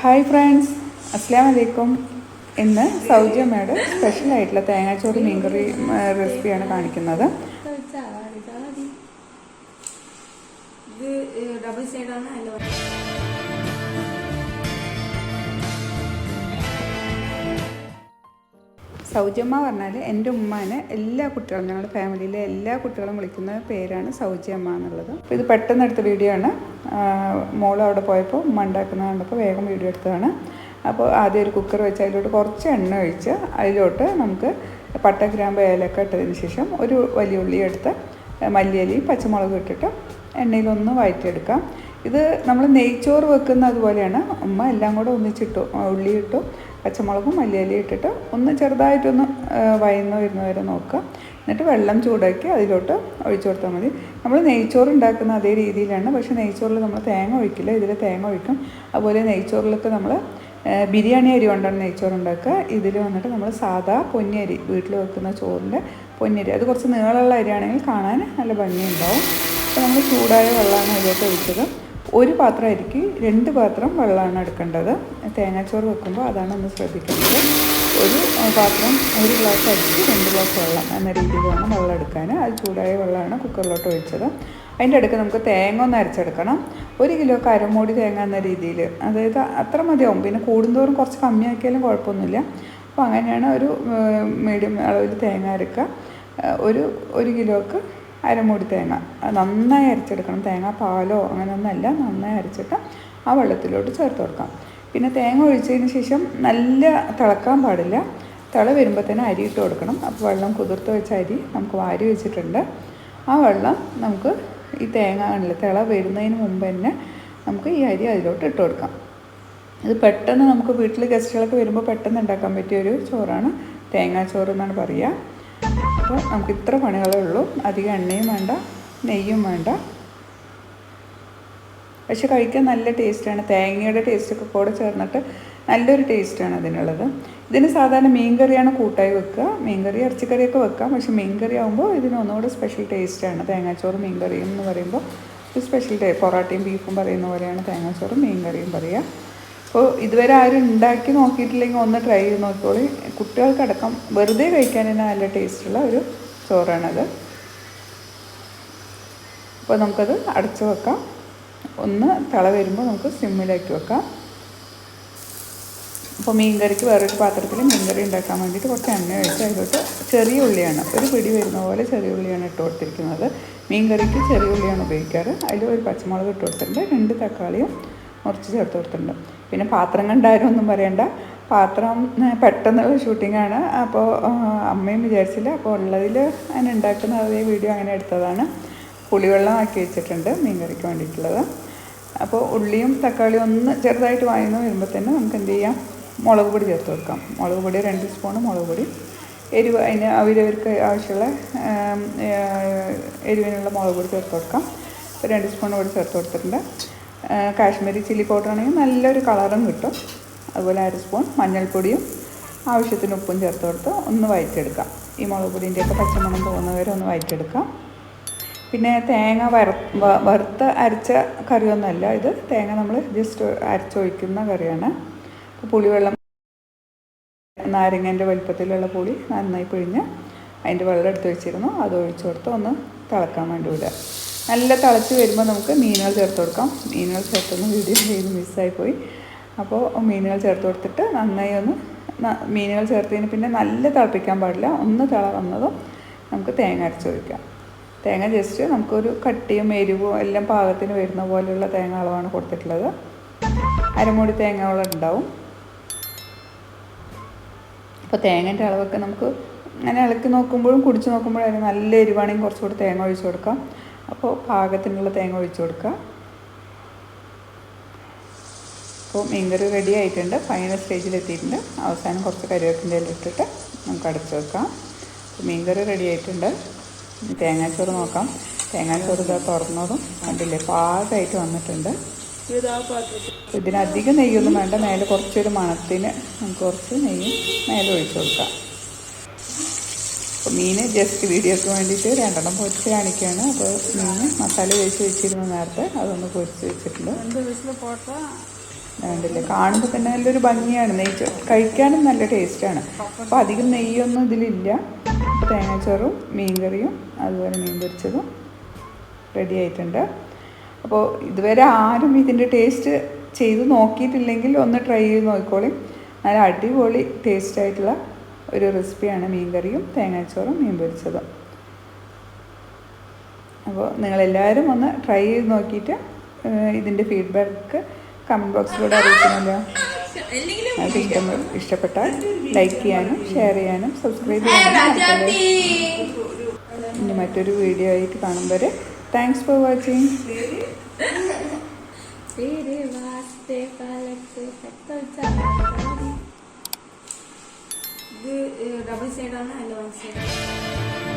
Hi friends, അസ്സലാമു അലൈക്കും. ഇന്ന് സൗജന്യയുടെ സ്പെഷ്യലായിട്ടുള്ള തേങ്ങാച്ചോറ് മീൻകറി റെസിപ്പിയാണ് കാണിക്കുന്നത്. സൗജമ്മ പറഞ്ഞാൽ എൻ്റെ ഉമ്മാനെ എല്ലാ കുട്ടികളും, ഞങ്ങളുടെ ഫാമിലിയിലെ എല്ലാ കുട്ടികളും വിളിക്കുന്ന പേരാണ് സൗജമ്മ എന്നുള്ളത്. അപ്പോൾ ഇത് പെട്ടെന്ന് എടുത്ത വീഡിയോ ആണ്. മോൾ അവിടെ പോയപ്പോൾ ഉമ്മ ഉണ്ടാക്കുന്ന കണ്ടപ്പോൾ വേഗം വീഡിയോ എടുത്തതാണ്. അപ്പോൾ ആദ്യം ഒരു കുക്കർ വെച്ച് അതിലോട്ട് കുറച്ച് എണ്ണ ഒഴിച്ച് അതിലോട്ട് നമുക്ക് പട്ട, ഗ്രാമ്പ്, ഏലക്ക ഇട്ടതിന് ശേഷം ഒരു വലിയ ഉള്ളി എടുത്ത് മല്ലിയിലയും പച്ചമുളകും ഇട്ടിട്ട് എണ്ണയിലൊന്ന് വഴറ്റിയെടുക്കാം. ഇത് നമ്മൾ നെയ്ച്ചോറ് വെക്കുന്ന അതുപോലെയാണ്. ഉമ്മ എല്ലാം കൂടെ ഒന്നിച്ചിട്ടു, ഉള്ളി ഇട്ടു, പച്ചമുളകും മല്ലിയിലയും ഇട്ടിട്ട് ഒന്ന് ചെറുതായിട്ടൊന്ന് വരുന്ന വരെ നോക്കുക. എന്നിട്ട് വെള്ളം ചൂടാക്കി അതിലോട്ട് ഒഴിച്ചു കൊടുത്താൽ മതി. നമ്മൾ നെയ്ച്ചോറ് ഉണ്ടാക്കുന്ന അതേ രീതിയിലാണ്, പക്ഷേ നെയ്ച്ചോറിൽ നമ്മൾ തേങ്ങ ഒഴിക്കില്ല, ഇതിൽ തേങ്ങ ഒഴിക്കും. അതുപോലെ നെയ്ച്ചോറിലൊക്കെ നമ്മൾ ബിരിയാണി അരി കൊണ്ടാണ് നെയ്ച്ചോറ് ഉണ്ടാക്കുക. ഇതിൽ വന്നിട്ട് നമ്മൾ സാധാ പൊന്നിയരി, വീട്ടിൽ വെക്കുന്ന ചോറിൻ്റെ പൊന്നിയരി, അത് കുറച്ച് നീളമുള്ള അരിയാണെങ്കിൽ കാണാൻ നല്ല ഭംഗിയുണ്ടാവും. അപ്പോൾ നമ്മൾ ചൂടായ വെള്ളമാണ് അതിലോട്ട് ഒഴിച്ചത്. ഒരു പാത്രം അരിക്ക് 2 പാത്രം വെള്ളമാണ് എടുക്കേണ്ടത്. തേങ്ങാച്ചോറ് വെക്കുമ്പോൾ അതാണ് ഒന്ന് ശ്രദ്ധിക്കേണ്ടത്. ഒരു പാത്രം 1 ഗ്ലാസ് അരിക്ക് 2 ഗ്ലാസ് വെള്ളം എന്ന രീതിയിൽ വേണം വെള്ളം എടുക്കാൻ. അത് ചൂടായ വെള്ളമാണ് കുക്കറിലോട്ട് ഒഴിച്ചത്. അതിൻ്റെ ഇടയ്ക്ക് നമുക്ക് തേങ്ങ ഒന്ന് അരച്ചെടുക്കണം. 1 കിലോക്ക് അരമൂടി തേങ്ങ എന്ന രീതിയിൽ, അതായത് അത്ര മതിയാവും. പിന്നെ കൂടുന്തോറും കുറച്ച് കമ്മിയാക്കിയാലും കുഴപ്പമൊന്നുമില്ല. അപ്പോൾ അങ്ങനെയാണ് ഒരു മീഡിയം അളവിൽ തേങ്ങ അരക്കുക. ഒരു കിലോക്ക് അരമൂടി തേങ്ങ നന്നായി അരച്ചെടുക്കണം. തേങ്ങ പാലോ അങ്ങനെയൊന്നുമല്ല, നന്നായി അരച്ചിട്ട് ആ വെള്ളത്തിലോട്ട് ചേർത്ത് കൊടുക്കാം. പിന്നെ തേങ്ങ ഒഴിച്ചതിന് ശേഷം നല്ല തിളക്കാൻ പാടില്ല. തിള വരുമ്പോൾ തന്നെ അരി ഇട്ട് കൊടുക്കണം. അപ്പോൾ വെള്ളം കുതിർത്ത് വെച്ച അരി നമുക്ക് വാരി വെച്ചിട്ടുണ്ട്. ആ വെള്ളം നമുക്ക് ഈ തേങ്ങ ആണല്ലോ തിള വരുന്നതിന് മുമ്പ് തന്നെ നമുക്ക് ഈ അരി അതിലോട്ട് ഇട്ട് കൊടുക്കാം. ഇത് പെട്ടെന്ന് നമുക്ക് വീട്ടിൽ ഗസ്റ്റുകളൊക്കെ വരുമ്പോൾ പെട്ടെന്ന് ഉണ്ടാക്കാൻ പറ്റിയൊരു ചോറാണ്, തേങ്ങാച്ചോറ് എന്നാണ് പറയുക. അപ്പോൾ നമുക്ക് ഇത്ര പണികളേ ഉള്ളൂ. അധികം എണ്ണയും വേണ്ട, നെയ്യും വേണ്ട. പക്ഷെ കഴിക്കാൻ നല്ല ടേസ്റ്റാണ്. തേങ്ങയുടെ ടേസ്റ്റൊക്കെ കൂടെ ചേർന്നിട്ട് നല്ലൊരു ടേസ്റ്റാണ് അതിനുള്ളത്. ഇതിന് സാധാരണ മീൻകറിയാണ് കൂട്ടായി വെക്കുക. മീൻകറി, ഇറച്ചിക്കറിയൊക്കെ വെക്കാം. പക്ഷെ മീൻകറി ആകുമ്പോൾ ഇതിന് ഒന്നുകൂടെ സ്പെഷ്യൽ ടേസ്റ്റാണ്. തേങ്ങാച്ചോറ് മീൻകറിയും എന്ന് പറയുമ്പോൾ ഒരു സ്പെഷ്യൽ പൊറോട്ടയും ബീഫും പറയുന്ന പോലെയാണ് തേങ്ങാച്ചോറും മീൻകറിയും പറയുക. അപ്പോൾ ഇതുവരെ ആരും ഉണ്ടാക്കി നോക്കിയിട്ടില്ലെങ്കിൽ ഒന്ന് ട്രൈ ചെയ്ത് നോക്കിക്കോളി. കുട്ടികൾക്കടക്കം വെറുതെ കഴിക്കാൻ തന്നെ നല്ല ടേസ്റ്റുള്ള ഒരു ചോറാണത്. അപ്പോൾ നമുക്കത് അടച്ച് വെക്കാം. ഒന്ന് തിള വരുമ്പോൾ നമുക്ക് സിമ്മിലാക്കി വെക്കാം. അപ്പോൾ മീൻകറിക്ക് വേറൊരു പാത്രത്തിൽ മീൻകറി ഉണ്ടാക്കാൻ വേണ്ടിയിട്ട് കുറച്ച് എണ്ണ ഒഴിച്ച് അതിലോട്ട് ചെറിയ ഉള്ളിയാണ്, ഒരു പിടി വരുന്ന പോലെ ചെറിയ ഉള്ളിയാണ് ഇട്ട് കൊടുത്തിരിക്കുന്നത്. മീൻകറിക്ക് ചെറിയ ഉള്ളിയാണ് ഉപയോഗിക്കാറ്. അതിൽ ഒരു പച്ചമുളക് ഇട്ട് കൊടുത്തിട്ടുണ്ട്, 2 തക്കാളിയും മുറിച്ച് ചേർത്ത് കൊടുത്തിട്ടുണ്ട്. പിന്നെ പാത്രം കണ്ടാരും ഒന്നും പറയണ്ട, പാത്രം പെട്ടെന്നുള്ള ഷൂട്ടിങ്ങാണ്. അപ്പോൾ അമ്മയും വിചാരിച്ചില്ല. അപ്പോൾ ഉള്ളതിൽ അതിന് ഉണ്ടാക്കുന്ന അതേ വീഡിയോ അങ്ങനെ എടുത്തതാണ്. പുളിവെള്ളം ആക്കി വെച്ചിട്ടുണ്ട് മീൻകറിക്ക് വേണ്ടിയിട്ടുള്ളത്. അപ്പോൾ ഉള്ളിയും തക്കാളിയും ഒന്ന് ചെറുതായിട്ട് വാങ്ങുന്നു വരുമ്പോൾ തന്നെ നമുക്ക് എന്ത് ചെയ്യാം, മുളക് പൊടി ചേർത്ത് കൊടുക്കാം. മുളക് പൊടി 2 സ്പൂണ് മുളക് പൊടി, എരിവ് അതിന് അവരവർക്ക് ആവശ്യമുള്ള എരിവിനുള്ള മുളക് പൊടി ചേർത്ത് കൊടുക്കാം. 2 സ്പൂൺ പൊടി ചേർത്ത് കൊടുത്തിട്ടുണ്ട്. കാശ്മീരി ചില്ലി പൗഡർ ആണെങ്കിൽ നല്ലൊരു കളറും കിട്ടും. അതുപോലെ 1 സ്പൂൺ മഞ്ഞൾപ്പൊടിയും ആവശ്യത്തിന് ഉപ്പും ചേർത്ത് കൊടുത്ത് ഒന്ന് വഴറ്റിയെടുക്കാം. ഈ മുളക് പൊടിൻ്റെയൊക്കെ പച്ചമണം പോകുന്നവരെ ഒന്ന് വഴറ്റിയെടുക്കാം. പിന്നെ തേങ്ങ വറുത്ത് അരച്ച കറിയൊന്നുമല്ല ഇത്. തേങ്ങ നമ്മൾ ജസ്റ്റ് അരച്ചൊഴിക്കുന്ന കറിയാണ്. പുളിവെള്ളം, നാരങ്ങേൻ്റെ വലുപ്പത്തിലുള്ള പുളി നന്നായി പിഴിഞ്ഞ് അതിൻ്റെ വെള്ളം എടുത്ത് വെച്ചിരുന്നു, അത് ഒഴിച്ചു കൊടുത്ത് ഒന്ന് തിളക്കാൻ വേണ്ടി വിടുക. നല്ല തിളച്ച് വരുമ്പോൾ നമുക്ക് മീനുകൾ ചേർത്ത് കൊടുക്കാം. മീനുകൾ ചേർത്തൊന്ന് വീഡിയോ ചെയ്ത് മിസ്സായിപ്പോയി. അപ്പോൾ മീനുകൾ ചേർത്ത് കൊടുത്തിട്ട് നന്നായി ഒന്ന് മീനുകൾ ചേർത്തതിന് പിന്നെ നല്ല തിളപ്പിക്കാൻ പാടില്ല. ഒന്ന് തിള വന്നതും നമുക്ക് തേങ്ങ അരച്ച് ഒഴിക്കാം. തേങ്ങ ജസ്റ്റ് നമുക്കൊരു കട്ടിയും എരിവും എല്ലാം പാകത്തിന് വരുന്ന പോലെയുള്ള തേങ്ങ അളവാണ് കൊടുത്തിട്ടുള്ളത്. അരമൂടി തേങ്ങയോളം ഉണ്ടാവും. അപ്പോൾ തേങ്ങേൻ്റെ അളവൊക്കെ നമുക്ക് അങ്ങനെ ഇളക്കി നോക്കുമ്പോഴും കുടിച്ച് നോക്കുമ്പോഴും നല്ല എരിവാണെങ്കിൽ കുറച്ചുകൂടി തേങ്ങ ഒഴിച്ച് കൊടുക്കാം. അപ്പോൾ പാകത്തിനുള്ള തേങ്ങ ഒഴിച്ച് കൊടുക്കുക. അപ്പോൾ മീൻകറി റെഡി ആയിട്ടുണ്ട്, ഫൈനൽ സ്റ്റേജിലെത്തിയിട്ടുണ്ട്. അവസാനം കുറച്ച് കറിവേപ്പിൻ്റെ ഇല ഇട്ടിട്ട് നമുക്ക് അടച്ച് വെക്കാം. അപ്പോൾ മീൻകറി റെഡി ആയിട്ടുണ്ട്. തേങ്ങാച്ചോറ് നോക്കാം. തേങ്ങാച്ചോറ് ഇതാ തുറന്നതും കണ്ടില്ലേ, പാകമായിട്ട് വന്നിട്ടുണ്ട്. ഇതിനധികം നെയ്യൊന്നും വേണ്ട. മേലെ കുറച്ചൊരു മണത്തിന് നമുക്ക് കുറച്ച് നെയ്യ് മേലെ ഒഴിച്ച് കൊടുക്കാം. അപ്പോൾ മീൻ ജസ്റ്റ് വീഡിയോക്ക് വേണ്ടിയിട്ട് 2 പൊരിച്ച് കാണിക്കുകയാണ്. അപ്പോൾ മീൻ മസാല തേച്ച് വെച്ചിരുന്നു നേരത്തെ, അതൊന്ന് പൊരിച്ച് വെച്ചിട്ടുണ്ട്. വേണ്ടില്ല, കാണുമ്പോൾ തന്നെ നല്ലൊരു ഭംഗിയാണ്. നെയ്യ് കഴിക്കാനും നല്ല ടേസ്റ്റാണ്. അപ്പോൾ അധികം നെയ്യൊന്നും ഇതിലില്ല. അപ്പോൾ തേങ്ങാച്ചോറും മീൻകറിയും അതുപോലെ മീൻ പൊരിച്ചതും റെഡി ആയിട്ടുണ്ട്. അപ്പോൾ ഇതുവരെ ആരും ഇതിൻ്റെ ടേസ്റ്റ് ചെയ്ത് നോക്കിയിട്ടില്ലെങ്കിൽ ഒന്ന് ട്രൈ ചെയ്ത് നോക്കിക്കോളി. നല്ല അടിപൊളി ടേസ്റ്റായിട്ടുള്ള ഒരു റെസിപ്പിയാണ് മീൻകറിയും തേങ്ങാച്ചോറും മീൻ പൊരിച്ചതും. അപ്പോൾ നിങ്ങളെല്ലാവരും ഒന്ന് ട്രൈ ചെയ്ത് നോക്കിയിട്ട് ഇതിൻ്റെ ഫീഡ്ബാക്ക് കമൻറ്റ് ബോക്സിലൂടെ അറിയിക്കണമല്ലോ. നിങ്ങൾക്ക് ഇഷ്ടപ്പെട്ടാൽ ലൈക്ക് ചെയ്യാനും ഷെയർ ചെയ്യാനും സബ്സ്ക്രൈബ് ചെയ്യാനും. ഇനി മറ്റൊരു വീഡിയോ ആയിട്ട് കാണും വരെ താങ്ക്സ് ഫോർ വാച്ചിങ്. ഡബിൾ സൈഡാണ്, അതിൽ വൺ സൈഡ്.